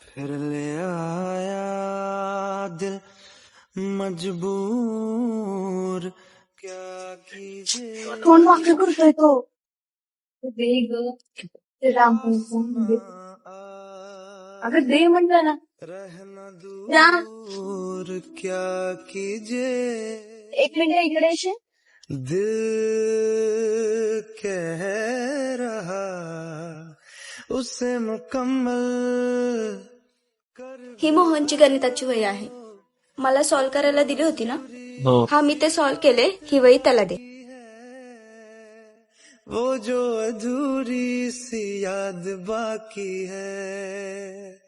फिर ले आया दिल मजबूर क्या कीजिए तोंड वाकडं करतोय तो दे ग ते रामपूरचं मंदिर. अगं दे म्हणलं ना. रहना जा दूर क्या कीजिए 1 मिनिट इकडे येशील. दिल कह रहा उसे मुकम्मल कर ही मोहनची गणिताची वही आहे. मला सॉल्व करायला दिली होती ना. हो. हा मी ते सॉल्व केले. ही वही त्याला दे. वो जो अधूरी सी याद बाकी है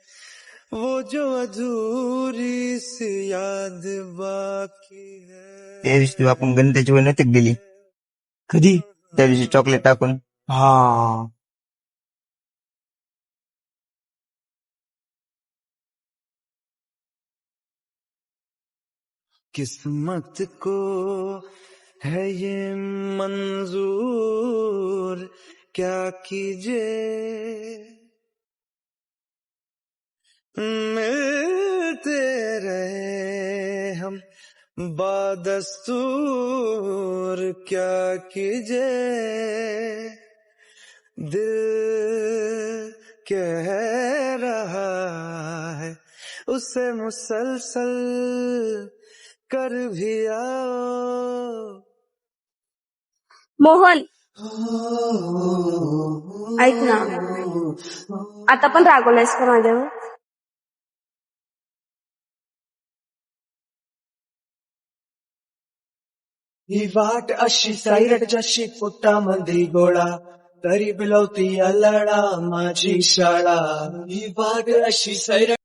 वो जो अधूरी सी याद बाकी है त्या दिवशी आपण गणिताची वही नव्हती दिली कधी? त्या दिवशी चॉकलेट टाकून. हा. किस्मत को है ये मंजूर क्या कीजिए मिलते रहे हम बादस्तूर क्या कीजिए दिल कह रहा है उसे मुसलसल कर भी आओ मोहन ऐक ना, आता पण रागवलायस का माझ्यावर? ही वाट अशी सैरट जशी पोटामध्ये गोळा तरी बिलवती लढा माझी शाळा ही वाट अशी सैरट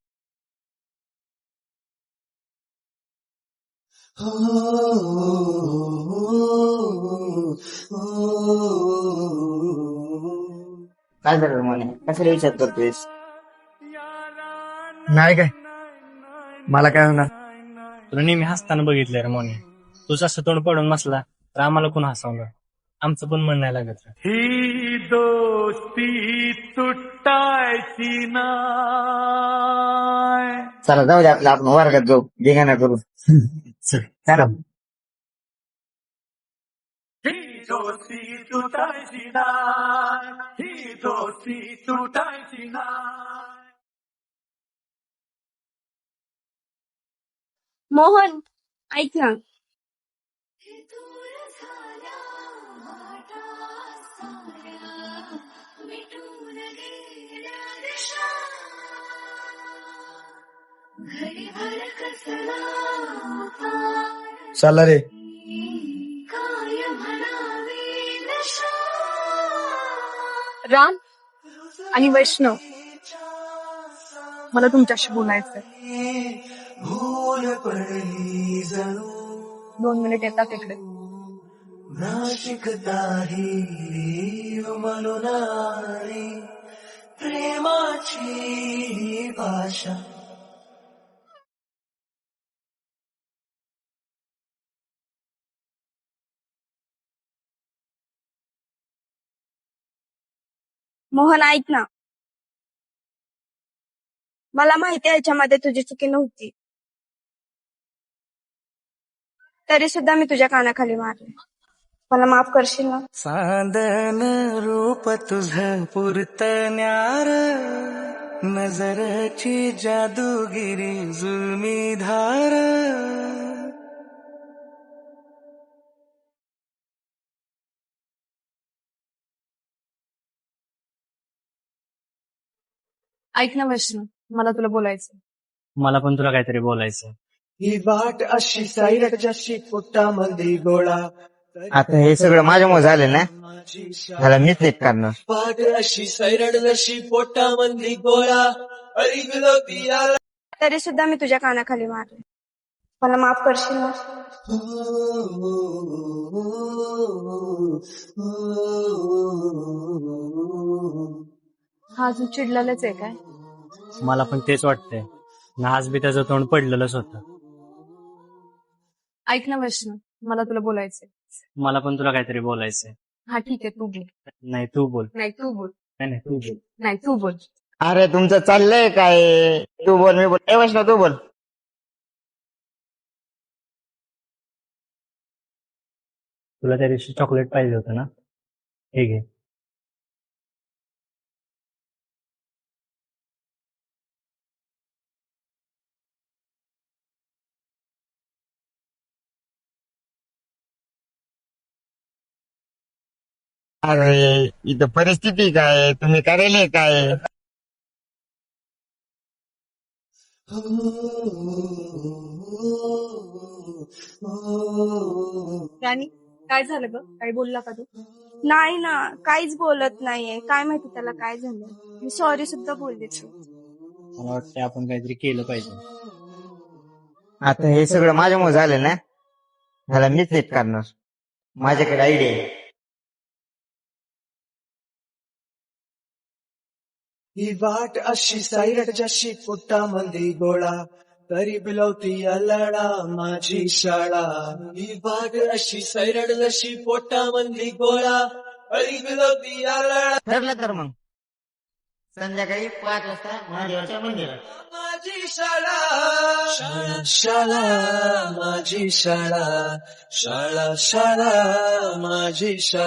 काय झालं म्हणे, कशाला विचार करतोयस? नाही काय, मला काय होणार? तुला नेहमी हसताना बघितलंय रे मोने. तूच असं तोंड पडून बसला तर आम्हाला कोण हसवणार? आमचं पण मन नाही लागत रे. ही दोस्ती तुटायची नाय चला जाऊ दे, आपल्या आपण वर्गात जाऊ, धिंगाणा करू. चला. ही दोस्ती तुटायची नाय ही दोस्ती तुटायची नाय मोहन ऐक ना, चला रे. राम आणि वैष्णव मला तुमच्याशी बोलायचंय. भूल पडली जणू 2 मिनिट येतात इकडे. नाशिकता ही म्हणून आली प्रेमाची भाषा मोहन ऐक ना, मला माहिती आहे याच्यामध्ये तुझी चुकी नव्हती, तरी सुद्धा मी तुझ्या कानाखाली मारले. मला माफ करशील ना? साधन रूप तुझ पुरतण्यार नजरची जादूगिरी जुलमी धार ऐक ना वैष्णव, मला तुला बोलायचं. मला पण तुला काहीतरी बोलायचं. ही वाट अशी सैरट जशी पोटामध्ये गोळा आता हे सगळं माझ्यामुळे झालं ना, माझी ह्याला मीच नीट करणार. वाट अशी सैरट जशी पोटामध्ये गोळा अरिगलती तरी सुद्धा मी तुझ्या कानाखाली मारले. मला माफ करशील ना? हा तू चिडलेलाच आहे काय? मला पण तेच वाटतंय ना, आज बी त्याचं तोंड पडलेलंच होतं. ऐक ना वैष्णव, मला तुला बोलायचंय. मला पण तुला काहीतरी बोलायचंय. हा ठीक आहे, तू बोल. नाही तू बोल. नाही तू बोल. नाही तू बोल. नाही तू बोल. अरे तुमचं चाललंय काय? तू बोल, मी बोल. वैष्णव तू बोल. तुला त्या दिवशी चॉकलेट पाहिजे होतं ना, हे घे. अरे इथं परिस्थिती काय, तुम्ही करायले काय? राणी, काय झालं ग? काही बोलला का तू? नाही ना, काहीच बोलत नाहीये. काय माहिती त्याला काय झालं. मी सॉरी सुद्धा बोलले. मला वाटतं आपण काहीतरी केलं पाहिजे. आता हे सगळं माझ्यामुळे झालं ना, ह्याला मीच नीट करणार. माझ्याकडे आयडिया आहे. ही वाट अशी सैरट जशी पोटामध्ये गोळा, तरी बिलवती अल्लडा माझी शाळा. ही वाट अशी सैरट जशी पोटामध्ये गोळा, तरी बिलवती अल्लडा ठरलं तर मग संध्याकाळी 5 वाजता महादेवाच्या मंदिरात. माझी शाळा. शाळा शाळा माझी शाळा, शाळा शाळा माझी शाळा.